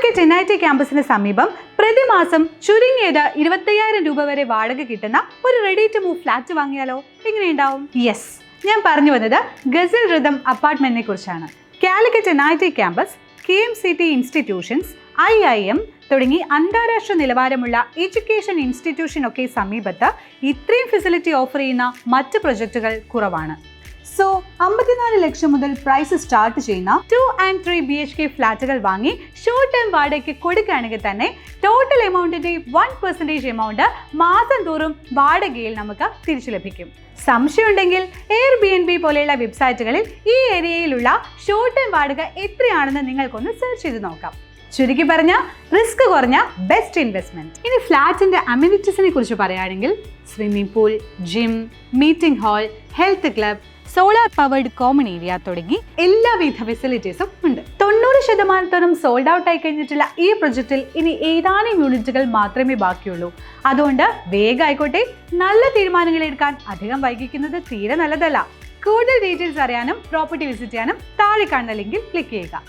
Calicut NIT ക്യാമ്പസിന് സമീപം പ്രതിമാസം ചുരുങ്ങിയത് 25,000 രൂപ വരെ വാടക കിട്ടുന്ന ഒരു റെഡി ടു മൂവ് ഫ്ലാറ്റ് വാങ്ങിയാലോ? എങ്ങനെയുണ്ടാവും? യെസ്, ഞാൻ പറഞ്ഞു വന്നത് ഗസൽ റിതം അപ്പാർട്ട്മെന്റിനെ കുറിച്ചാണ്. Calicut NIT campus, KMCT institutions, IIM തുടങ്ങി അന്താരാഷ്ട്ര നിലവാരമുള്ള എഡ്യൂക്കേഷൻ ഇൻസ്റ്റിറ്റ്യൂഷൻ ഒക്കെ സമീപത്ത് ഇത്രയും ഫെസിലിറ്റി ഓഫർ ചെയ്യുന്ന മറ്റ് പ്രൊജക്റ്റുകൾ കുറവാണ്. സോ 54 ലക്ഷം മുതൽ പ്രൈസ് സ്റ്റാർട്ട് ചെയ്യുന്ന 2 and 3 BHK ഫ്ലാറ്റുകൾ വാങ്ങി ഷോർട്ട് ടേം വാടകയ്ക്ക് കൊടുക്കുകയാണെങ്കിൽ തന്നെ ടോട്ടൽ എമൗണ്ടിന്റെ 1% എമൗണ്ട് മാസം തോറും വാടകയിൽ നമുക്ക് തിരിച്ചു ലഭിക്കും. സംശയമുണ്ടെങ്കിൽ Airbnb പോലെയുള്ള വെബ്സൈറ്റുകളിൽ ഈ ഏരിയയിലുള്ള ഷോർട്ട് ടേം വാടക എത്രയാണെന്ന് നിങ്ങൾക്കൊന്ന് സെർച്ച് ചെയ്ത് നോക്കാം. ചുരുക്കി പറഞ്ഞ റിസ്ക് കുറഞ്ഞ ബെസ്റ്റ് ഇൻവെസ്റ്റ്മെന്റ്. ഇനി ഫ്ലാറ്റിന്റെ അമ്യൂണിറ്റീസിനെ കുറിച്ച് പറയുകയാണെങ്കിൽ swimming pool, gym, meeting hall, health club, solar powered common area തുടങ്ങി എല്ലാവിധ ഫെസിലിറ്റീസും ഉണ്ട്. 90% സോൾഡ് ഔട്ട് ആയി കഴിഞ്ഞിട്ടുള്ള ഈ പ്രൊജക്റ്റിൽ ഇനി ഏതാനും യൂണിറ്റുകൾ മാത്രമേ ബാക്കിയുള്ളൂ. അതുകൊണ്ട് വേഗം ആയിക്കോട്ടെ, നല്ല തീരുമാനങ്ങൾ എടുക്കാൻ അധികം വൈകിക്കുന്നത് തീരെ നല്ലതല്ല. കൂടുതൽ ഡീറ്റെയിൽസ് അറിയാനും പ്രോപ്പർട്ടി വിസിറ്റ് ചെയ്യാനും താഴെ കാണുന്ന ലിങ്കിൽ ക്ലിക്ക് ചെയ്യുക.